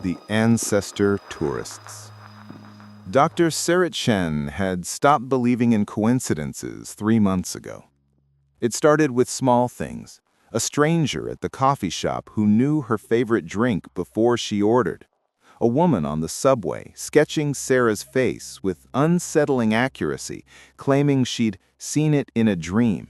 The ANCESTOR tourists. Dr. Chen had stopped believing in coincidences 3 months ago. It started with small things. A stranger at the coffee shop who knew her favorite drink before she ordered. A woman on the subway sketching Sarah's face with unsettling accuracy, claiming she'd seen it in a dream.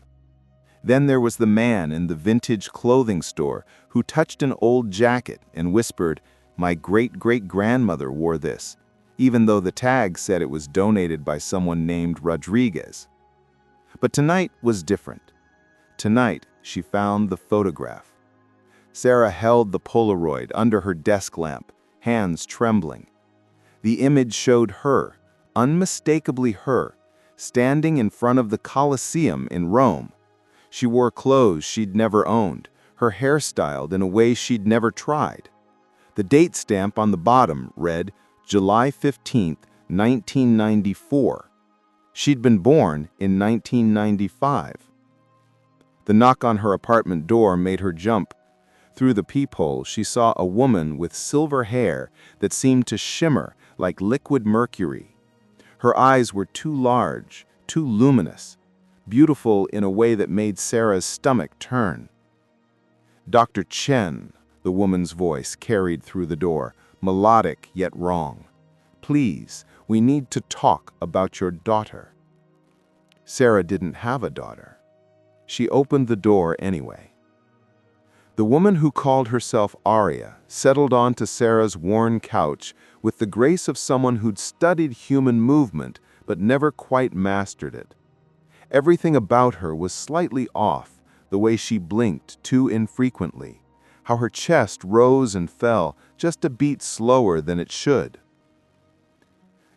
Then there was the man in the vintage clothing store who touched an old jacket and whispered, "My great-great-grandmother wore this," even though the tag said it was donated by someone named Rodriguez. But tonight was different. Tonight, she found the photograph. Sarah held the Polaroid under her desk lamp, hands trembling. The image showed her, unmistakably her, standing in front of the Colosseum in Rome. She wore clothes she'd never owned, her hair styled in a way she'd never tried. The date stamp on the bottom read July 15th, 1994. She'd been born in 1995. The knock on her apartment door made her jump. Through the peephole, she saw a woman with silver hair that seemed to shimmer like liquid mercury. Her eyes were too large, too luminous, beautiful in a way that made Sarah's stomach turn. "Dr. Chen," the woman's voice carried through the door, melodic yet wrong. "Please, we need to talk about your daughter." Sarah didn't have a daughter. She opened the door anyway. The woman who called herself Aria settled onto Sarah's worn couch with the grace of someone who'd studied human movement but never quite mastered it. Everything about her was slightly off, the way she blinked too infrequently, how her chest rose and fell just a beat slower than it should.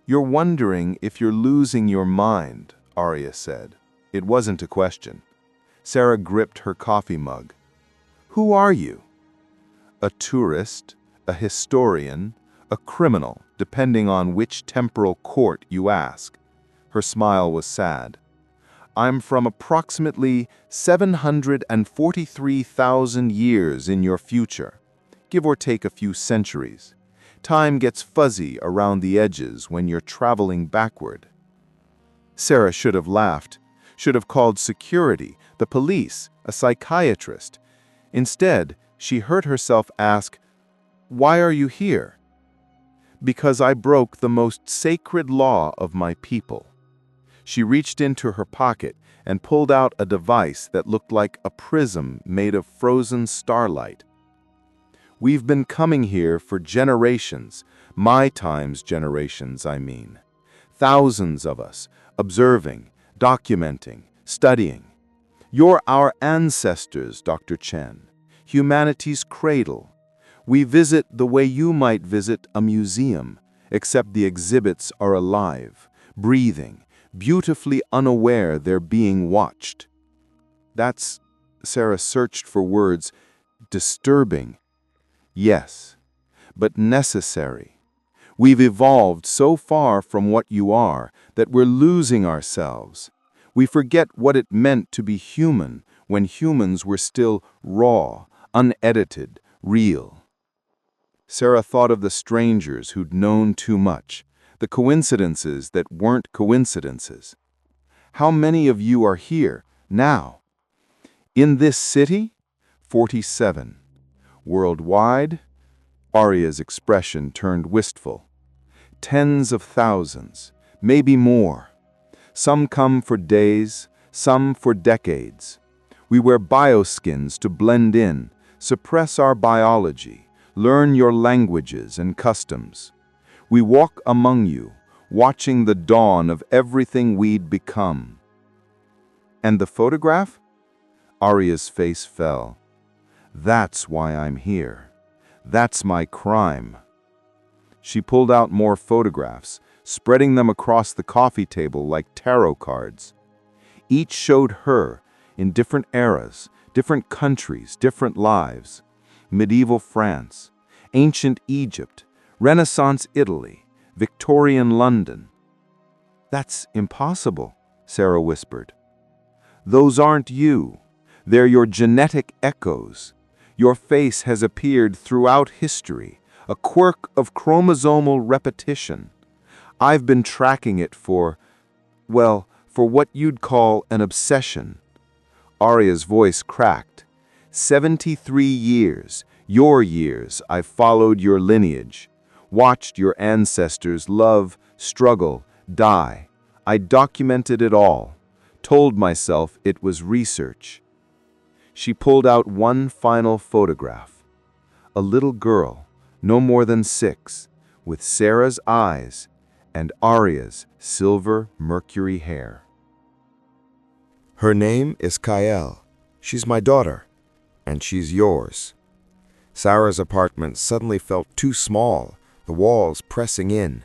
"You're wondering if you're losing your mind," Aria said. It wasn't a question. Sarah gripped her coffee mug. "Who are you?" "A tourist, a historian, a criminal, depending on which temporal court you ask." Her smile was sad. "I'm from approximately 743,000 years in your future, give or take a few centuries. Time gets fuzzy around the edges when you're traveling backward." Sarah should have laughed, should have called security, the police, a psychiatrist. Instead, she heard herself ask, "Why are you here?" "Because I broke the most sacred law of my people." She reached into her pocket and pulled out a device that looked like a prism made of frozen starlight. "We've been coming here for generations, my time's generations, I mean. Thousands of us, observing, documenting, studying. You're our ancestors, Dr. Chen, humanity's cradle. We visit the way you might visit a museum, except the exhibits are alive, breathing, beautifully unaware they're being watched." That's, Sarah searched for words, disturbing. Yes, but necessary. We've evolved so far from what you are that we're losing ourselves. We forget what it meant to be human when humans were still raw, unedited, real. Sarah thought of the strangers who'd known too much, the coincidences that weren't coincidences. "How many of you are here now?" "In this city?" 47. "Worldwide?" Aria's expression turned wistful. "Tens of thousands, maybe more. Some come for days, some for decades. We wear bioskins to blend in, suppress our biology, learn your languages and customs. We walk among you, watching the dawn of everything we'd become." "And the photograph?" Aria's face fell. "That's why I'm here. That's my crime." She pulled out more photographs, spreading them across the coffee table like tarot cards. Each showed her, in different eras, different countries, different lives. Medieval France, ancient Egypt, Renaissance Italy, Victorian London. "That's impossible," Sarah whispered. "Those aren't you. They're your genetic echoes. Your face has appeared throughout history, a quirk of chromosomal repetition. I've been tracking it for what you'd call an obsession." Aria's voice cracked. 73 years, your years, I've followed your lineage, watched your ancestors love, struggle, die. I documented it all, told myself it was research. She pulled out one final photograph. A little girl, no more than 6, with Sarah's eyes and Aria's silver mercury hair. "Her name is Kael. She's my daughter, and she's yours." Sarah's apartment suddenly felt too small, the walls pressing in.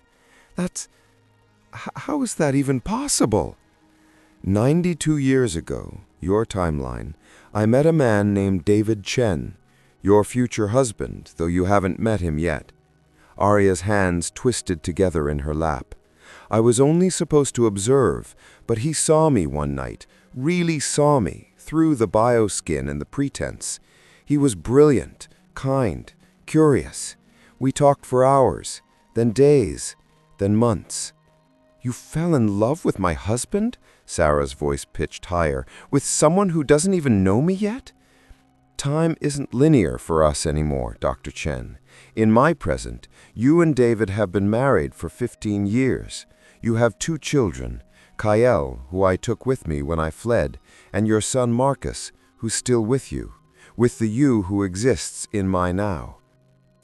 How is that even possible? 92 years ago, your timeline, I met a man named David Chen, your future husband, though you haven't met him yet. Aria's hands twisted together in her lap. I was only supposed to observe, but he saw me one night, really saw me, through the bioskin and the pretense. He was brilliant, kind, curious. We talked for hours, then days, then months. "You fell in love with my husband?" Sarah's voice pitched higher. "With someone who doesn't even know me yet?" "Time isn't linear for us anymore, Dr. Chen. In my present, you and David have been married for 15 years. You have 2 children, Kael, who I took with me when I fled, and your son Marcus, who's still with you, with the you who exists in my now."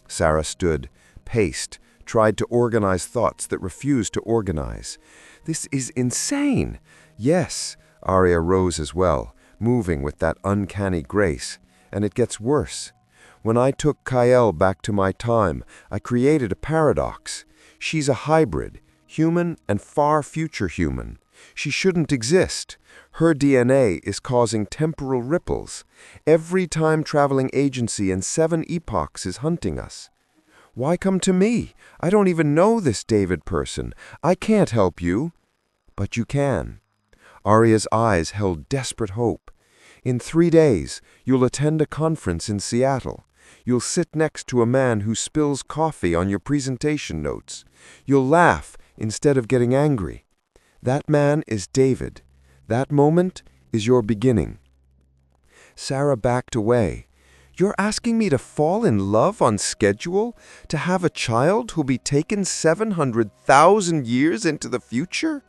Sarah stood, paced, tried to organize thoughts that refused to organize. "This is insane." "Yes," Aria rose as well, moving with that uncanny grace. "And it gets worse. When I took Kael back to my time, I created a paradox. She's a hybrid, human and far future human. She shouldn't exist. Her DNA is causing temporal ripples. Every time-traveling agency in 7 epochs is hunting us. Why come to me? I don't even know this David person. I can't help you." "But you can." Aria's eyes held desperate hope. "In 3 days, you'll attend a conference in Seattle. You'll sit next to a man who spills coffee on your presentation notes. You'll laugh instead of getting angry. That man is David. That moment is your beginning." Sarah backed away. "You're asking me to fall in love on schedule? To have a child who'll be taken 700,000 years into the future?"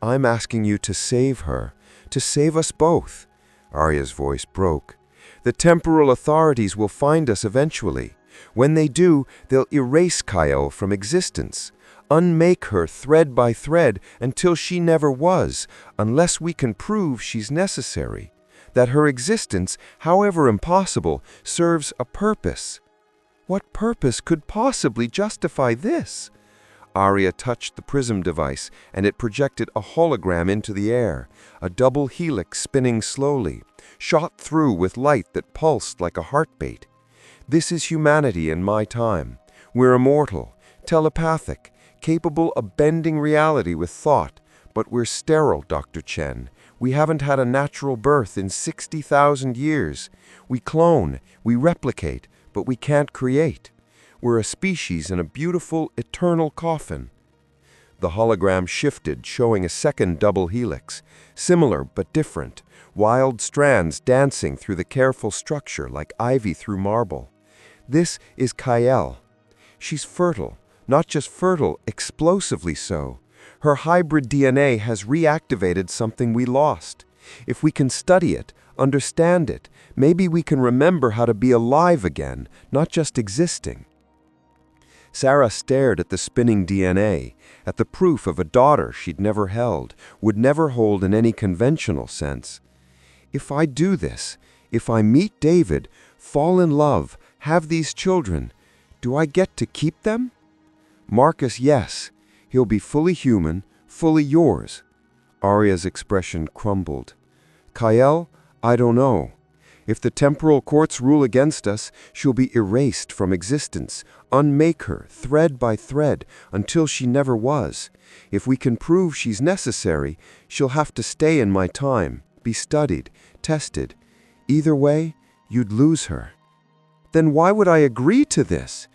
"I'm asking you to save her, to save us both." Aria's voice broke. "The temporal authorities will find us eventually. When they do, they'll erase Kael from existence, unmake her thread by thread until she never was, unless we can prove she's necessary, that her existence, however impossible, serves a purpose." "What purpose could possibly justify this?" Aria touched the prism device, and it projected a hologram into the air, a double helix spinning slowly, shot through with light that pulsed like a heartbeat. "This is humanity in my time. We're immortal, telepathic, capable of bending reality with thought, but we're sterile, Dr. Chen. We haven't had a natural birth in 60,000 years. We clone, we replicate, but we can't create. We're a species in a beautiful, eternal coffin." The hologram shifted, showing a second double helix, similar but different, wild strands dancing through the careful structure like ivy through marble. "This is Kael. She's fertile, not just fertile, explosively so. Her hybrid DNA has reactivated something we lost. If we can study it, understand it, maybe we can remember how to be alive again, not just existing." Sarah stared at the spinning DNA, at the proof of a daughter she'd never held, would never hold in any conventional sense. "If I do this, if I meet David, fall in love, have these children, do I get to keep them?" "Marcus, yes. He'll be fully human, fully yours." Aria's expression crumbled. "Kael, I don't know. If the temporal courts rule against us, she'll be erased from existence, unmake her, thread by thread, until she never was. If we can prove she's necessary, she'll have to stay in my time, be studied, tested. Either way, you'd lose her." "Then why would I agree to this?"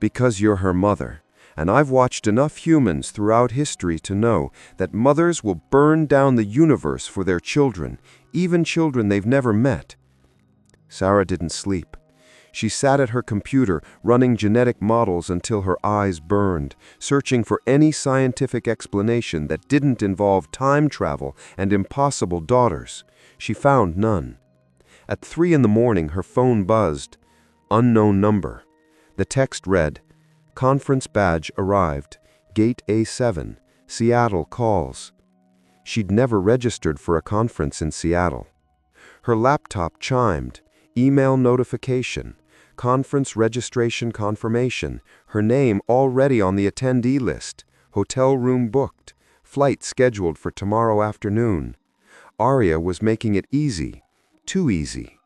Because you're her mother. And I've watched enough humans throughout history to know that mothers will burn down the universe for their children, even children they've never met. Sarah didn't sleep. She sat at her computer, running genetic models until her eyes burned, searching for any scientific explanation that didn't involve time travel and impossible daughters. She found none. At 3 in the morning, her phone buzzed. Unknown number. The text read, "Conference badge arrived. Gate A7. Seattle calls." She'd never registered for a conference in Seattle. Her laptop chimed. Email notification. Conference registration confirmation. Her name already on the attendee list. Hotel room booked. Flight scheduled for tomorrow afternoon. Aria was making it easy. Too easy.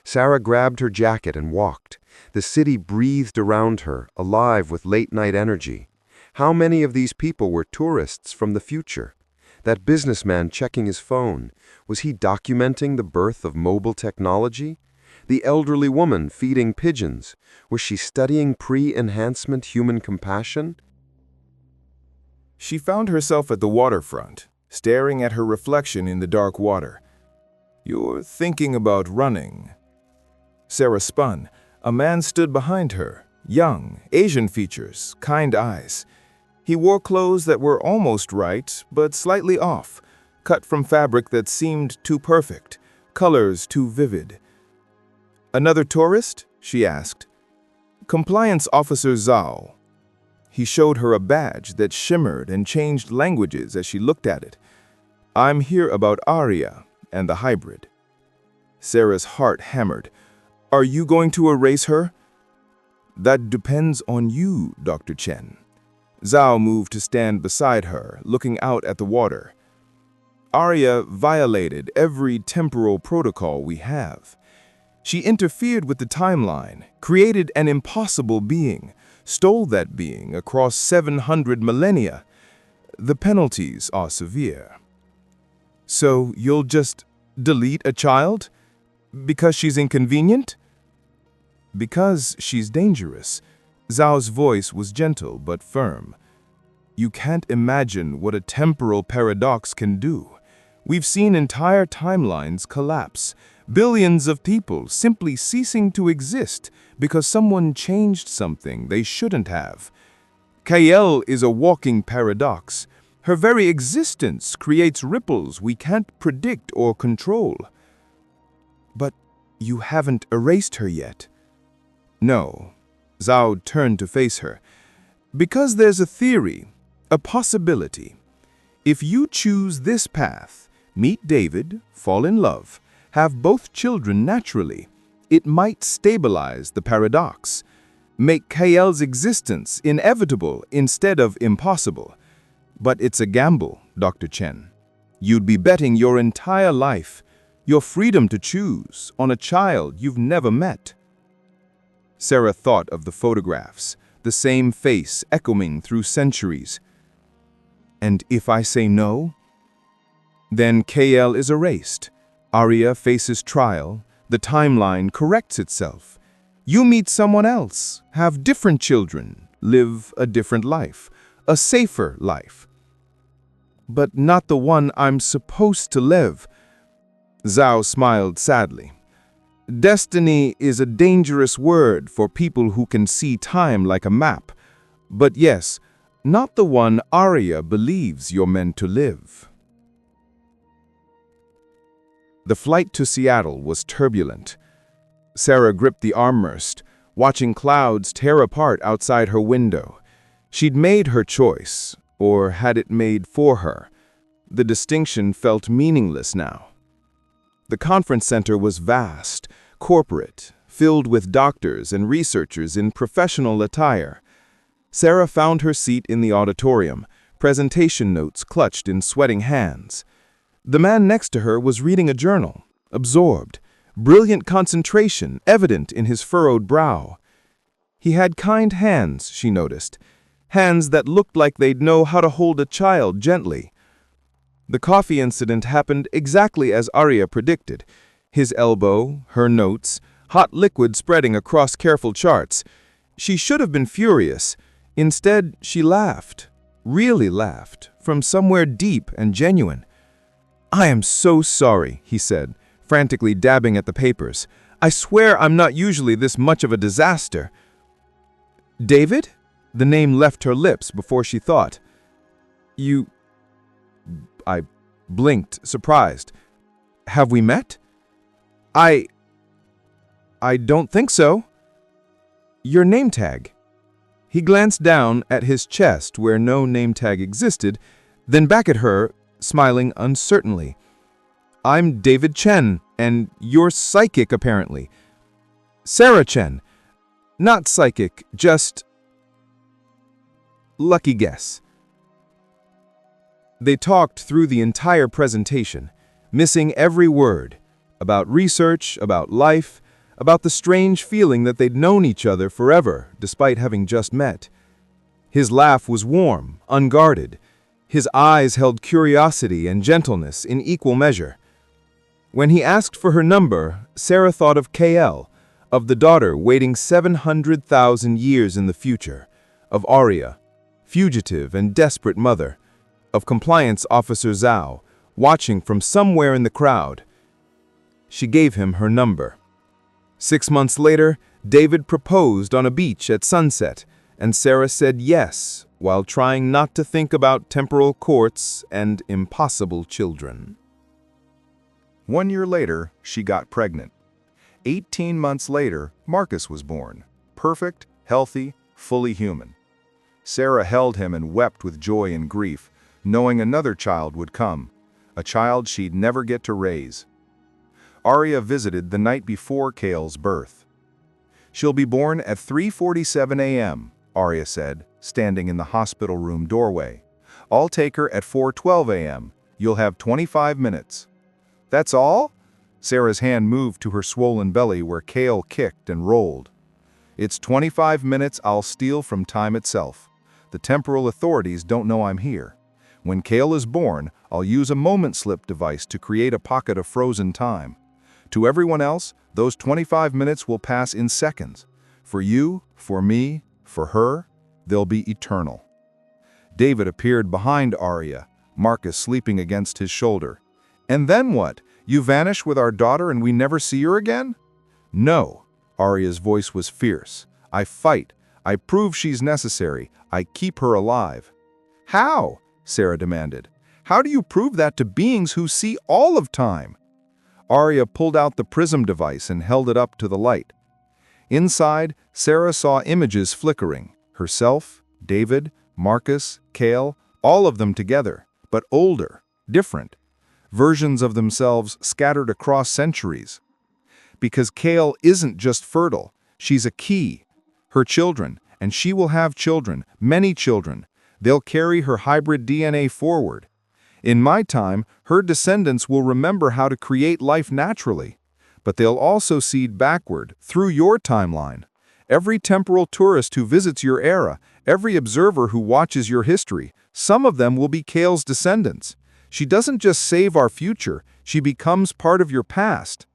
Sarah grabbed her jacket and walked. The city breathed around her, alive with late-night energy. How many of these people were tourists from the future? That businessman checking his phone, was he documenting the birth of mobile technology? The elderly woman feeding pigeons, was she studying pre-enhancement human compassion? She found herself at the waterfront, staring at her reflection in the dark water. "You're thinking about running." Sarah spun. A man stood behind her, young, Asian features, kind eyes. He wore clothes that were almost right, but slightly off, cut from fabric that seemed too perfect, colors too vivid. "Another tourist?" she asked. "Compliance Officer Zhao." He showed her a badge that shimmered and changed languages as she looked at it. "I'm here about Aria and the hybrid." Sarah's heart hammered. "Are you going to erase her?" "That depends on you, Dr. Chen." Zhao moved to stand beside her, looking out at the water. "Aria violated every temporal protocol we have. She interfered with the timeline, created an impossible being, stole that being across 700 millennia. The penalties are severe." "So you'll just delete a child? Because she's inconvenient?" "Because she's dangerous." Zhao's voice was gentle but firm. "You can't imagine what a temporal paradox can do. We've seen entire timelines collapse, billions of people simply ceasing to exist because someone changed something they shouldn't have. KL is a walking paradox. Her very existence creates ripples we can't predict or control." "But you haven't erased her yet." "No." Zhao turned to face her. "Because there's a theory, a possibility. If you choose this path, meet David, fall in love, have both children naturally, it might stabilize the paradox, make KL's existence inevitable instead of impossible. But it's a gamble, Dr. Chen. You'd be betting your entire life, your freedom to choose, on a child you've never met." Sarah thought of the photographs, the same face echoing through centuries. "And if I say no?" "Then KL is erased. Aria faces trial. The timeline corrects itself. You meet someone else, have different children, live a different life, a safer life." "But not the one I'm supposed to live." Zhao smiled sadly. "Destiny is a dangerous word for people who can see time like a map. But yes, not the one Aria believes you're meant to live." The flight to Seattle was turbulent. Sarah gripped the armrest, watching clouds tear apart outside her window. She'd made her choice, or had it made for her. The distinction felt meaningless now. The conference center was vast, corporate, filled with doctors and researchers in professional attire. Sarah found her seat in the auditorium, presentation notes clutched in sweating hands. The man next to her was reading a journal, absorbed, brilliant concentration evident in his furrowed brow. He had kind hands, she noticed, hands that looked like they'd know how to hold a child gently. The coffee incident happened exactly as Aria predicted. His elbow, her notes, hot liquid spreading across careful charts. She should have been furious. Instead, she laughed, really laughed, from somewhere deep and genuine. "I am so sorry," he said, frantically dabbing at the papers. "I swear I'm not usually this much of a disaster." "David?" The name left her lips before she thought. "You..." I blinked, surprised. "Have we met?" I don't think so." "Your name tag." He glanced down at his chest where no name tag existed, then back at her, smiling uncertainly. "I'm David Chen, and you're psychic, apparently." "Sarah Chen. Not psychic, just..." "Lucky guess." They talked through the entire presentation, missing every word, about research, about life, about the strange feeling that they'd known each other forever, despite having just met. His laugh was warm, unguarded. His eyes held curiosity and gentleness in equal measure. When he asked for her number, Sarah thought of KL, of the daughter waiting 700,000 years in the future, of Aria, fugitive and desperate mother, of compliance officer Zhao, watching from somewhere in the crowd. She gave him her number. 6 months later, David proposed on a beach at sunset, and Sarah said yes, while trying not to think about temporal courts and impossible children. 1 year later, she got pregnant. 18 months later, Marcus was born, perfect, healthy, fully human. Sarah held him and wept with joy and grief, knowing another child would come, a child she'd never get to raise. Aria visited the night before Kale's birth. "She'll be born at 3:47 a.m., Aria said, standing in the hospital room doorway. "I'll take her at 4:12 a.m. You'll have 25 minutes. "That's all?" Sarah's hand moved to her swollen belly where Kale kicked and rolled. "It's 25 minutes I'll steal from time itself. The temporal authorities don't know I'm here. When Kale is born, I'll use a moment slip device to create a pocket of frozen time. To everyone else, those 25 minutes will pass in seconds. For you, for me, for her, they'll be eternal." David appeared behind Aria, Marcus sleeping against his shoulder. "And then what? You vanish with our daughter and we never see her again?" "No." Aria's voice was fierce. "I fight. I prove she's necessary. I keep her alive." "How?" Sarah demanded. "How do you prove that to beings who see all of time?" Aria pulled out the prism device and held it up to the light. Inside, Sarah saw images flickering. Herself, David, Marcus, Kale, all of them together, but older, different. Versions of themselves scattered across centuries. Because Kale isn't just fertile, she's a key. Her children, and she will have children, many children. They'll carry her hybrid DNA forward. In my time, her descendants will remember how to create life naturally. But they'll also seed backward, through your timeline. Every temporal tourist who visits your era, every observer who watches your history, some of them will be Kale's descendants. She doesn't just save our future, she becomes part of your past.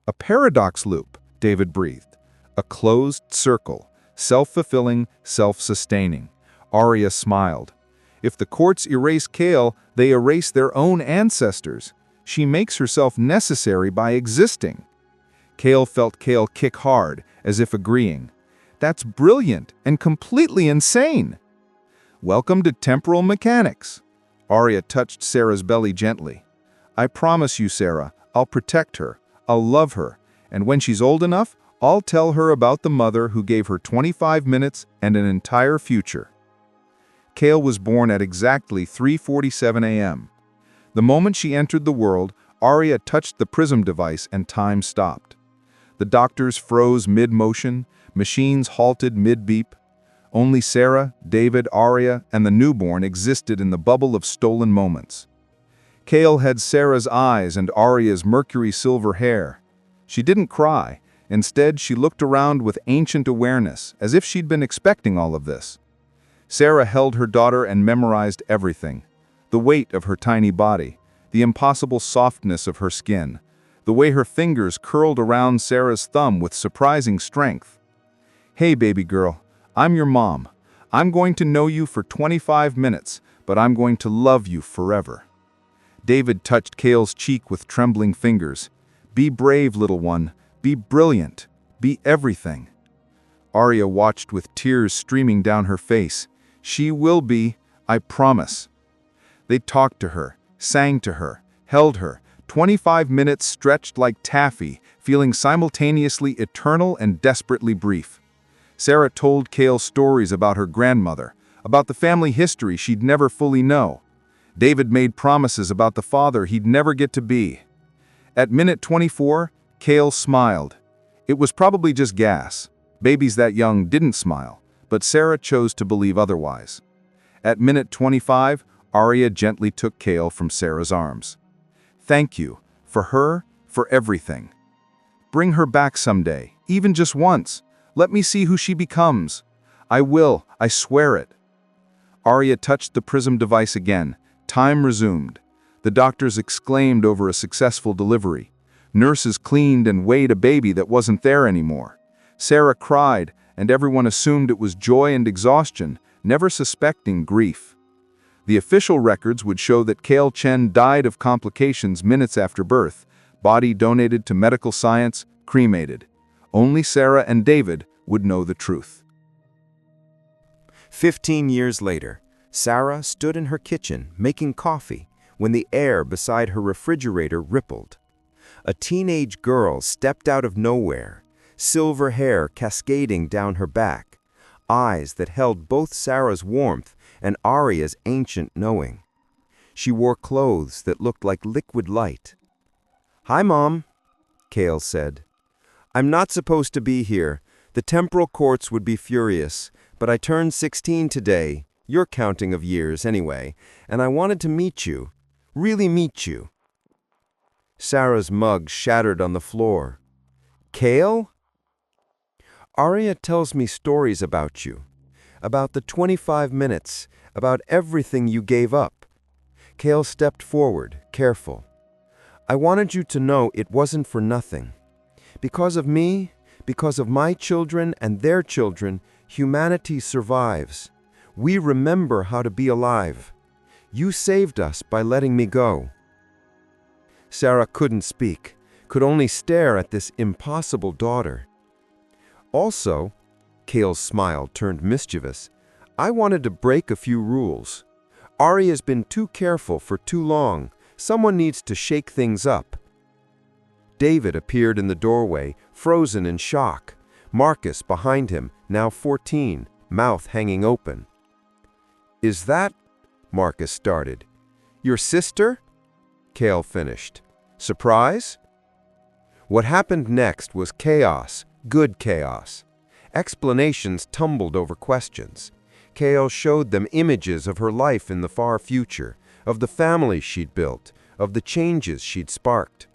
A paradox loop, David breathed. A closed circle, self-fulfilling, self-sustaining. Aria smiled. If the courts erase Kale, they erase their own ancestors. She makes herself necessary by existing. Kale felt Kale kick hard, as if agreeing. "That's brilliant and completely insane." "Welcome to temporal mechanics." Aria touched Sarah's belly gently. "I promise you, Sarah, I'll protect her, I'll love her, and when she's old enough, I'll tell her about the mother who gave her 25 minutes and an entire future." Kale was born at exactly 3:47 a.m. The moment she entered the world, Aria touched the prism device and time stopped. The doctors froze mid-motion, machines halted mid-beep. Only Sarah, David, Aria, and the newborn existed in the bubble of stolen moments. Kale had Sarah's eyes and Aria's mercury silver hair. She didn't cry. Instead, she looked around with ancient awareness, as if she'd been expecting all of this. Sarah held her daughter and memorized everything. The weight of her tiny body, the impossible softness of her skin, the way her fingers curled around Sarah's thumb with surprising strength. "Hey, baby girl, I'm your mom. I'm going to know you for 25 minutes, but I'm going to love you forever." David touched Kale's cheek with trembling fingers. "Be brave, little one. Be brilliant. Be everything." Aria watched with tears streaming down her face. "She will be, I promise." They talked to her, sang to her, held her, 25 minutes stretched like taffy, feeling simultaneously eternal and desperately brief. Sarah told Kale stories about her grandmother, about the family history she'd never fully know. David made promises about the father he'd never get to be. At minute 24, Kale smiled. It was probably just gas. Babies that young didn't smile, but Sarah chose to believe otherwise. At minute 25, Aria gently took Kale from Sarah's arms. "Thank you, for her, for everything. Bring her back someday, even just once. Let me see who she becomes. I will, I swear it." Aria touched the prism device again. Time resumed. The doctors exclaimed over a successful delivery. Nurses cleaned and weighed a baby that wasn't there anymore. Sarah cried, and everyone assumed it was joy and exhaustion, never suspecting grief. The official records would show that Chen died of complications minutes after birth, body donated to medical science, cremated. Only Sarah and David would know the truth. 15 years later, Sarah stood in her kitchen making coffee when the air beside her refrigerator rippled. A teenage girl stepped out of nowhere, silver hair cascading down her back, eyes that held both Sarah's warmth and Aria's ancient knowing. She wore clothes that looked like liquid light. "Hi, Mom," Kale said. "I'm not supposed to be here. The temporal courts would be furious, but I turned 16 today, your counting of years anyway, and I wanted to meet you, really meet you." Sarah's mug shattered on the floor. "Kale?" "Aria tells me stories about you, about the 25 minutes, about everything you gave up." Kale stepped forward, careful. "I wanted you to know it wasn't for nothing. Because of me, because of my children and their children, humanity survives. We remember how to be alive. You saved us by letting me go." Sarah couldn't speak, could only stare at this impossible daughter. "Also," Kale's smile turned mischievous, "I wanted to break a few rules. Aria's been too careful for too long. Someone needs to shake things up." David appeared in the doorway, frozen in shock. Marcus behind him, now 14, mouth hanging open. "Is that—" Marcus started. "Your sister?" Kale finished. "Surprise?" What happened next was chaos, good chaos. Explanations tumbled over questions. Kale showed them images of her life in the far future, of the family she'd built, of the changes she'd sparked.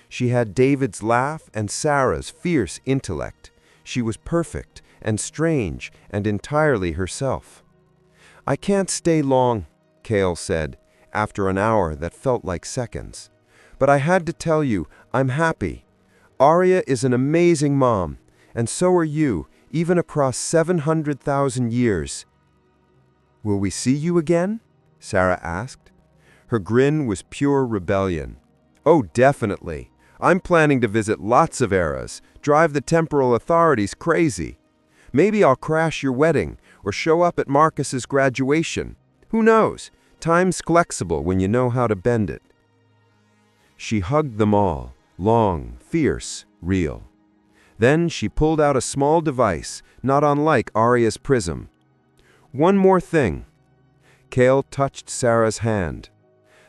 She had David's laugh and Sarah's fierce intellect. She was perfect and strange and entirely herself. "I can't stay long," Kale said, after an hour that felt like seconds. "But I had to tell you, I'm happy. Aria is an amazing mom, and so are you, even across 700,000 years." "Will we see you again?" Sarah asked. Her grin was pure rebellion. "Oh, definitely. I'm planning to visit lots of eras, drive the temporal authorities crazy. Maybe I'll crash your wedding or show up at Marcus's graduation. Who knows? Time's flexible when you know how to bend it." She hugged them all, long, fierce, real. Then she pulled out a small device, not unlike Aria's prism. "One more thing." Kale touched Sarah's hand.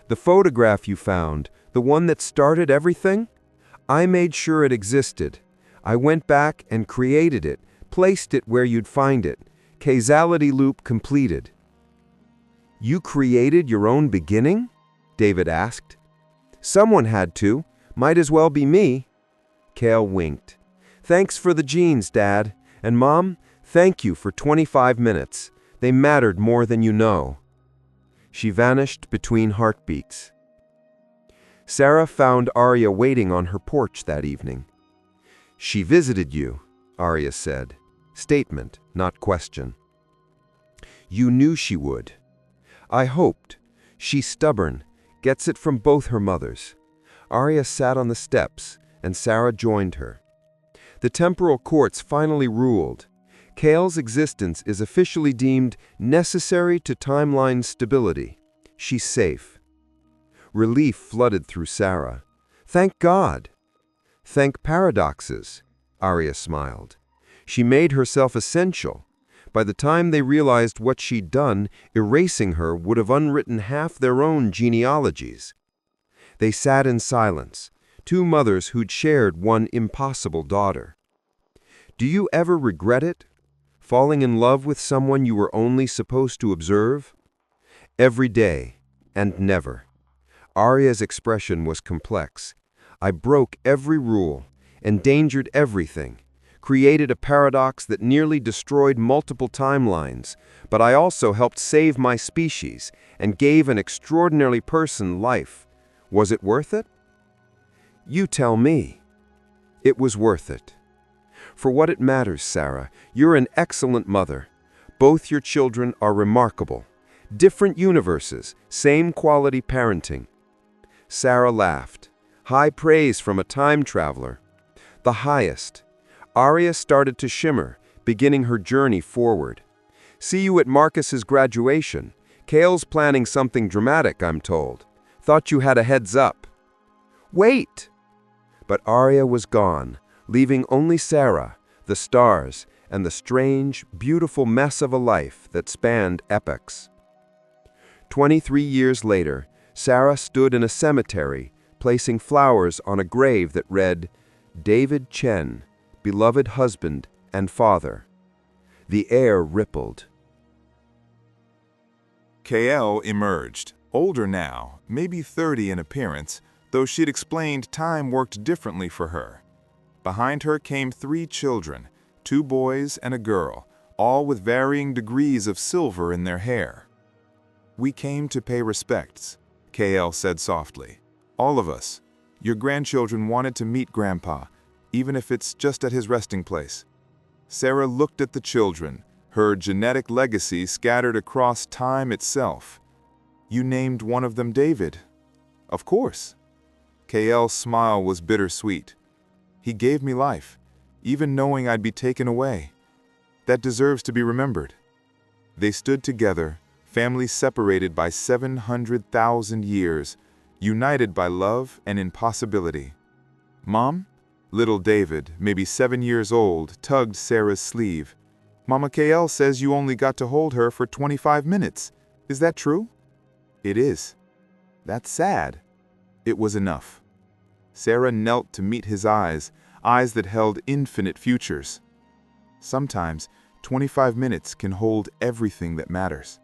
"The photograph you found, the one that started everything? I made sure it existed. I went back and created it, placed it where you'd find it. Causality loop completed." "You created your own beginning?" David asked. "Someone had to. Might as well be me." Kale winked. "Thanks for the genes, Dad. And Mom, thank you for 25 minutes. They mattered more than you know." She vanished between heartbeats. Sarah found Aria waiting on her porch that evening. "She visited you," Aria said. Statement, not question. You knew she would. I hoped. She's stubborn, gets it from both her mothers. Aria sat on the steps, and Sarah joined her. The temporal courts finally ruled. Kale's existence is officially deemed necessary to timeline stability. She's safe. Relief flooded through Sarah. Thank God. Thank paradoxes, Aria smiled. She made herself essential. By the time they realized what she'd done, erasing her would have unwritten half their own genealogies. They sat in silence, two mothers who'd shared one impossible daughter. Do you ever regret it? Falling in love with someone you were only supposed to observe? Every day, and never. Aria's expression was complex. I broke every rule, endangered everything, created a paradox that nearly destroyed multiple timelines, but I also helped save my species and gave an extraordinary person life. Was it worth it? You tell me. It was worth it. For what it matters, Sarah, you're an excellent mother. Both your children are remarkable. Different universes, same quality parenting. Sarah laughed. High praise from a time traveler. The highest. Aria started to shimmer, beginning her journey forward. See you at Marcus's graduation. Kale's planning something dramatic, I'm told. Thought you had a heads up. Wait! But Aria was gone, leaving only Sarah, the stars, and the strange, beautiful mess of a life that spanned epochs. 23 years later, Sarah stood in a cemetery, placing flowers on a grave that read, David Chen, beloved husband and father. The air rippled. KL emerged, older now, maybe 30 in appearance, though she'd explained time worked differently for her. Behind her came 3 children, 2 boys and a girl, all with varying degrees of silver in their hair. We came to pay respects, KL said softly. All of us. Your grandchildren wanted to meet Grandpa, even if it's just at his resting place. Sarah looked at the children, her genetic legacy scattered across time itself. You named one of them David. Of course. KL's smile was bittersweet. He gave me life, even knowing I'd be taken away. That deserves to be remembered. They stood together, families separated by 700,000 years, united by love and impossibility. Mom? Little David, maybe 7 years old, tugged Sarah's sleeve. Mama KL says you only got to hold her for 25 minutes. Is that true? It is. That's sad. It was enough. Sarah knelt to meet his eyes, eyes that held infinite futures. Sometimes, 25 minutes can hold everything that matters.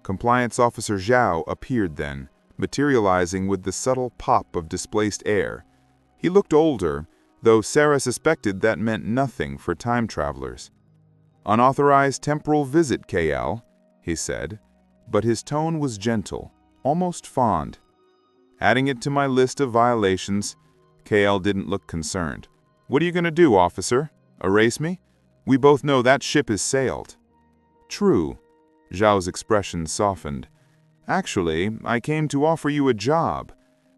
Compliance Officer Zhao appeared then, materializing with the subtle pop of displaced air. He looked older, though Sarah suspected that meant nothing for time travelers. Unauthorized temporal visit, KL, he said, but his tone was gentle, almost fond. Adding it to my list of violations, KL didn't look concerned. What are you going to do, officer? Erase me? We both know that ship has sailed. True. Zhao's expression softened. Actually, I came to offer you a job.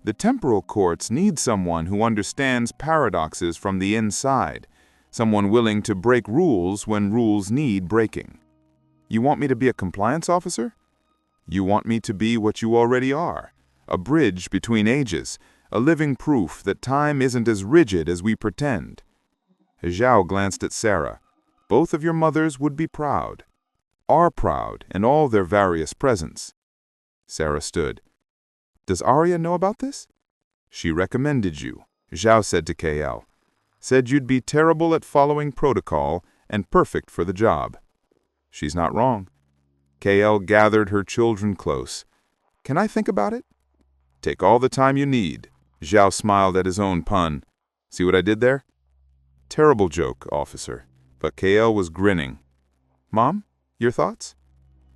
The temporal courts need someone who understands paradoxes from the inside, someone willing to break rules when rules need breaking. You want me to be a compliance officer? You want me to be what you already are, a bridge between ages, a living proof that time isn't as rigid as we pretend. Zhao glanced at Sarah. Both of your mothers would be proud, are proud in all their various presents. Sarah stood. Does Aria know about this? She recommended you, Zhao said to KL. Said you'd be terrible at following protocol and perfect for the job. She's not wrong. KL gathered her children close. Can I think about it? Take all the time you need. Zhao smiled at his own pun. See what I did there? Terrible joke, officer. But KL was grinning. Mom, your thoughts?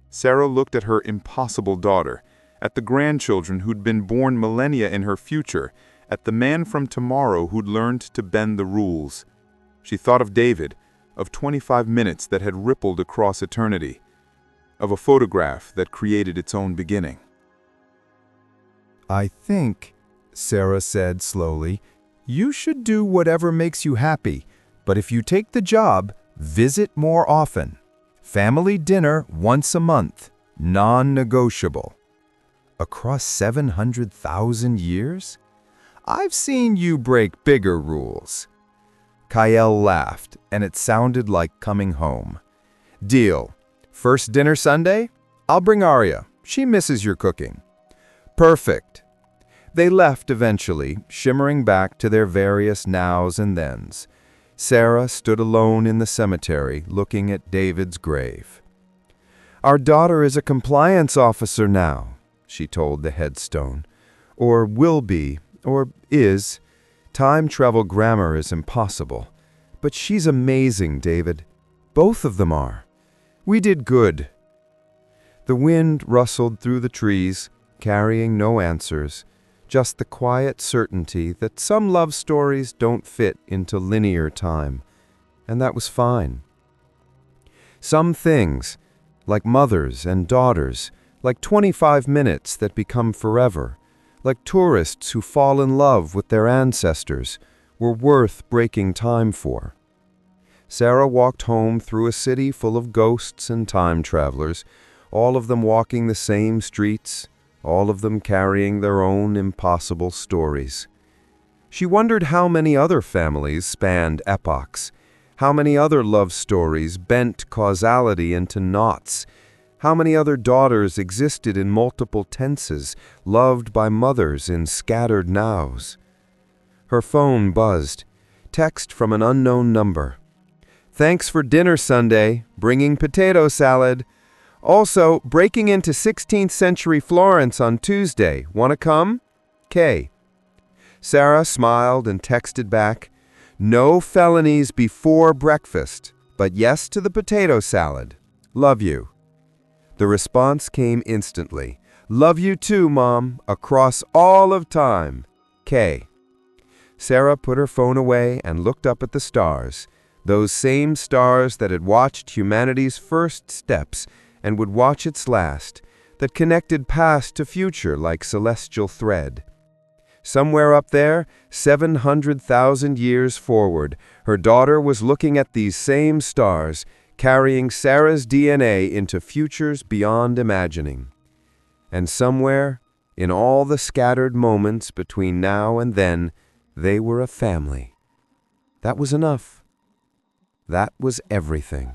Sarah looked at her impossible daughter, at the grandchildren who'd been born millennia in her future, at the man from tomorrow who'd learned to bend the rules. She thought of David, of 25 minutes that had rippled across eternity, of a photograph that created its own beginning. I think, Sarah said slowly, you should do whatever makes you happy, but if you take the job, visit more often. Family dinner once a month, non-negotiable. Across 700,000 years? I've seen you break bigger rules. Kyle laughed, and it sounded like coming home. Deal. First dinner Sunday? I'll bring Aria. She misses your cooking. Perfect. They left eventually, shimmering back to their various nows and thens. Sarah stood alone in the cemetery, looking at David's grave. Our daughter is a compliance officer now, she told the headstone. Or will be, or is. Time travel grammar is impossible. But she's amazing, David. Both of them are. We did good. The wind rustled through the trees, carrying no answers, just the quiet certainty that some love stories don't fit into linear time, and that was fine. Some things, like mothers and daughters, like 25 minutes that become forever, like tourists who fall in love with their ancestors, were worth breaking time for. Sarah walked home through a city full of ghosts and time travelers, all of them walking the same streets, all of them carrying their own impossible stories. She wondered how many other families spanned epochs, how many other love stories bent causality into knots, how many other daughters existed in multiple tenses, loved by mothers in scattered nows. Her phone buzzed. Text from an unknown number. Thanks for dinner Sunday, bringing potato salad. Also, breaking into 16th century Florence on Tuesday. Wanna come? K. Sarah smiled and texted back, no felonies before breakfast, but yes to the potato salad. Love you. The response came instantly. Love you too, Mom, across all of time. K. Sarah put her phone away and looked up at the stars, those same stars that had watched humanity's first steps and would watch its last, that connected past to future like celestial thread. Somewhere up there, 700,000 years forward, her daughter was looking at these same stars, carrying Sarah's DNA into futures beyond imagining. And somewhere, in all the scattered moments between now and then, they were a family. That was enough. That was everything.